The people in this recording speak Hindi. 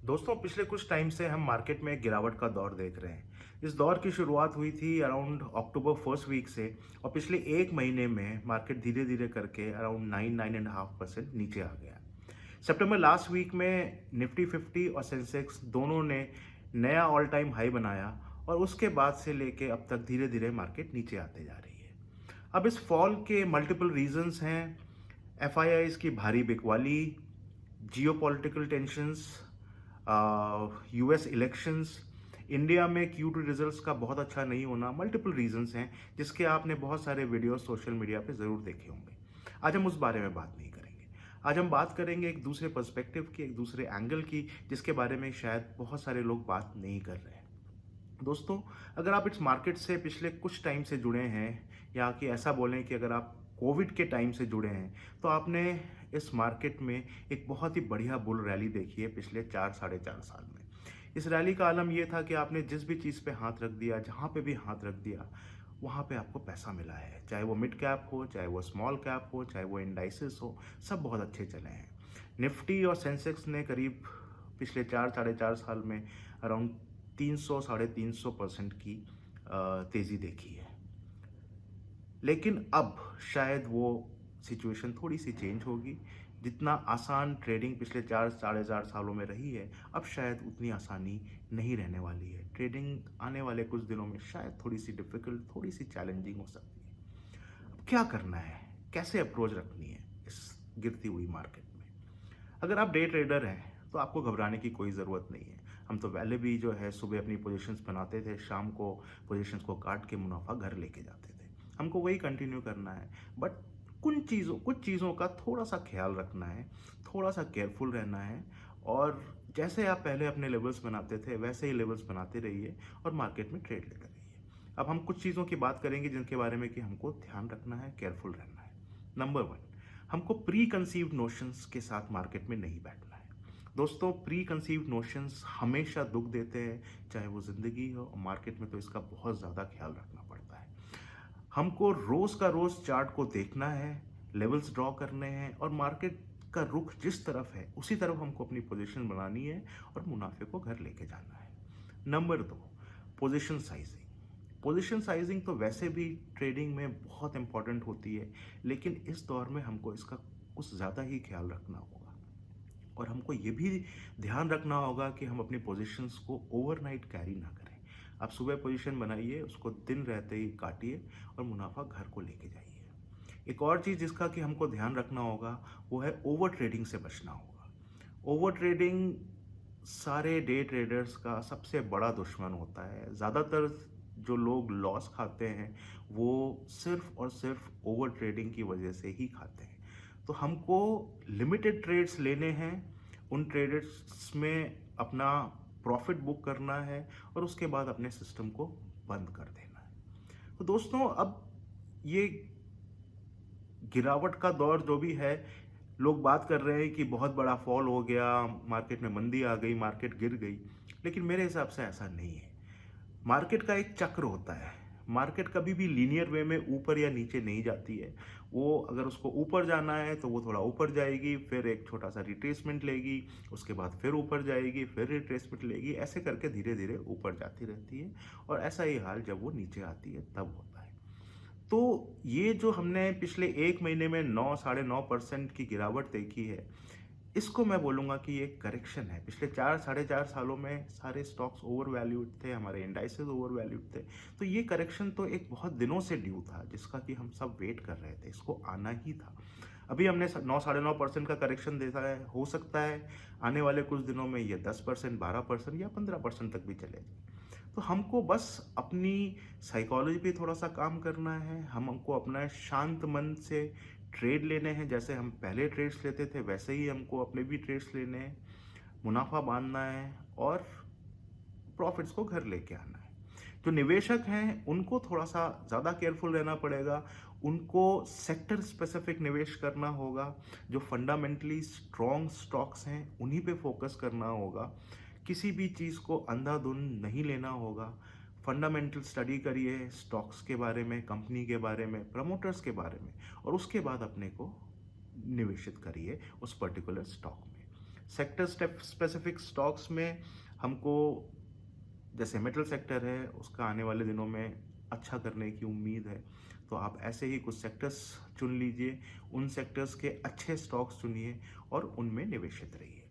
दोस्तों पिछले कुछ टाइम से हम मार्केट में एक गिरावट का दौर देख रहे हैं। इस दौर की शुरुआत हुई थी अराउंड अक्टूबर फर्स्ट वीक से और पिछले एक महीने में मार्केट धीरे धीरे करके अराउंड 9-9.5% नीचे आ गया। सितंबर लास्ट वीक में निफ्टी 50 और सेंसेक्स दोनों ने नया ऑल टाइम हाई बनाया और उसके बाद से लेके अब तक धीरे धीरे मार्केट नीचे आते जा रही है। अब इस फॉल के मल्टीपल रीजंस हैं। एफआईआईज की भारी बिकवाली, geopolitical tensions, US elections, India में Q2 रिजल्ट्स का बहुत अच्छा नहीं होना, मल्टीपल रीजंस हैं जिसके आपने बहुत सारे वीडियो सोशल मीडिया पे ज़रूर देखे होंगे। आज हम उस बारे में बात नहीं करेंगे। आज हम बात करेंगे एक दूसरे पर्सपेक्टिव की, एक दूसरे एंगल की, जिसके बारे में शायद बहुत सारे लोग बात नहीं कर रहे हैं। दोस्तों, अगर आप इस मार्केट से पिछले कुछ टाइम से जुड़े हैं या कि ऐसा बोलें कि अगर आप कोविड के टाइम से जुड़े हैं तो आपने इस मार्केट में एक बहुत ही बढ़िया बुल रैली देखी है पिछले 4 साढ़े 4 साल में। इस रैली का आलम यह था कि आपने जिस भी चीज़ पे हाथ रख दिया, जहाँ पे भी हाथ रख दिया, वहाँ पे आपको पैसा मिला है। चाहे वो मिड कैप हो, चाहे वो स्मॉल कैप हो, चाहे वो इंडाइसेस हो, सब बहुत अच्छे चले हैं। निफ्टी और सेंसेक्स ने करीब पिछले 4 साढ़े 4 साल में अराउंड 300 साढ़े 300% की तेज़ी देखी है। लेकिन अब शायद वो सिचुएशन थोड़ी सी चेंज होगी। जितना आसान ट्रेडिंग पिछले 4 साढ़े 4 सालों में रही है, अब शायद उतनी आसानी नहीं रहने वाली है। ट्रेडिंग आने वाले कुछ दिनों में शायद थोड़ी सी डिफ़िकल्ट, थोड़ी सी चैलेंजिंग हो सकती है। अब क्या करना है? कैसे अप्रोच रखनी है इस गिरती हुई मार्केट में? अगर आप डे ट्रेडर हैं तो आपको घबराने की कोई ज़रूरत नहीं है। हम तो पहले भी जो है सुबह अपनी पोजीशंस बनाते थे, शाम को पोजीशंस को काट के मुनाफा घर लेके जाते थे। हमको वही कंटिन्यू करना है। बट कुछ चीज़ों का थोड़ा सा ख्याल रखना है, थोड़ा सा केयरफुल रहना है। और जैसे आप पहले अपने लेवल्स बनाते थे वैसे ही लेवल्स बनाते रहिए और मार्केट में ट्रेड लेते रहिए। अब हम कुछ चीज़ों की बात करेंगे जिनके बारे में कि हमको ध्यान रखना है, केयरफुल रहना है। नंबर वन, हमको प्री कंसीव्ड नोशंस के साथ मार्केट में नहीं बैठना है। दोस्तों, प्री कंसीव्ड नोशंस हमेशा दुख देते हैं, चाहे वो ज़िंदगी हो और मार्केट में तो इसका बहुत ज़्यादा ख्याल रखना पड़ता है। हमको रोज़ का रोज़ चार्ट को देखना है, लेवल्स ड्रॉ करने हैं और मार्केट का रुख जिस तरफ है उसी तरफ हमको अपनी पोजीशन बनानी है और मुनाफे को घर लेके जाना है। नंबर दो, पोजीशन साइजिंग। पोजीशन साइजिंग तो वैसे भी ट्रेडिंग में बहुत इंपॉर्टेंट होती है, लेकिन इस दौर में हमको इसका कुछ ज़्यादा ही ख्याल रखना होगा। और हमको ये भी ध्यान रखना होगा कि हम अपनी पोजीशंस को ओवरनाइट कैरी ना करें। आप सुबह पोजीशन बनाइए, उसको दिन रहते ही काटिए और मुनाफा घर को लेके जाइए। एक और चीज़ जिसका कि हमको ध्यान रखना होगा वो है ओवर ट्रेडिंग से बचना होगा। ओवर ट्रेडिंग सारे डे ट्रेडर्स का सबसे बड़ा दुश्मन होता है। ज़्यादातर जो लोग लॉस खाते हैं वो सिर्फ और सिर्फ ओवर ट्रेडिंग की वजह से ही खाते हैं। तो हमको लिमिटेड ट्रेड्स लेने हैं, उन ट्रेडर्स में अपना प्रॉफिट बुक करना है और उसके बाद अपने सिस्टम को बंद कर देना है। तो दोस्तों, अब ये गिरावट का दौर जो भी है, लोग बात कर रहे हैं कि बहुत बड़ा फॉल हो गया, मार्केट में मंदी आ गई, मार्केट गिर गई, लेकिन मेरे हिसाब से ऐसा नहीं है। मार्केट का एक चक्र होता है। मार्केट कभी भी लीनियर वे में ऊपर या नीचे नहीं जाती है। वो अगर उसको ऊपर जाना है तो वो थोड़ा ऊपर जाएगी, फिर एक छोटा सा रिट्रेसमेंट लेगी, उसके बाद फिर ऊपर जाएगी, फिर रिट्रेसमेंट लेगी, ऐसे करके धीरे धीरे ऊपर जाती रहती है। और ऐसा ही हाल जब वो नीचे आती है तब होता है। तो ये जो हमने पिछले एक महीने में 9 साढ़े 9% की गिरावट देखी है, इसको मैं बोलूँगा कि ये करेक्शन है। पिछले 4 साढ़े 4 सालों में सारे स्टॉक्स ओवर वैल्यूड थे, हमारे इंडाइसेस ओवर वैल्यूड थे। तो ये करेक्शन तो एक बहुत दिनों से ड्यू था, जिसका कि हम सब वेट कर रहे थे, इसको आना ही था। अभी हमने 9 साढ़े 9% का करेक्शन देखा है। हो सकता है आने वाले कुछ दिनों में ये 10%, 12% या 15% तक भी चले जाए। तो हमको बस अपनी साइकोलॉजी पे थोड़ा सा काम करना है। हमको अपना शांत मन से ट्रेड लेने हैं, जैसे हम पहले ट्रेड्स लेते थे वैसे ही हमको अपने भी ट्रेड्स लेने हैं, मुनाफा बांधना है और प्रॉफिट्स को घर लेके आना है। जो निवेशक हैं उनको थोड़ा सा ज़्यादा केयरफुल रहना पड़ेगा। उनको सेक्टर स्पेसिफिक निवेश करना होगा। जो फंडामेंटली स्ट्रॉन्ग स्टॉक्स हैं उन्हीं पे फोकस करना होगा। किसी भी चीज़ को अंधाधुंध नहीं लेना होगा। फंडामेंटल स्टडी करिए स्टॉक्स के बारे में, कंपनी के बारे में, प्रमोटर्स के बारे में, और उसके बाद अपने को निवेशित करिए उस पर्टिकुलर स्टॉक में। सेक्टर स्पेसिफिक स्टॉक्स में हमको जैसे मेटल सेक्टर है उसका आने वाले दिनों में अच्छा करने की उम्मीद है। तो आप ऐसे ही कुछ सेक्टर्स चुन लीजिए, उन सेक्टर्स के अच्छे स्टॉक्स चुनिए और उनमें निवेशित रहिए।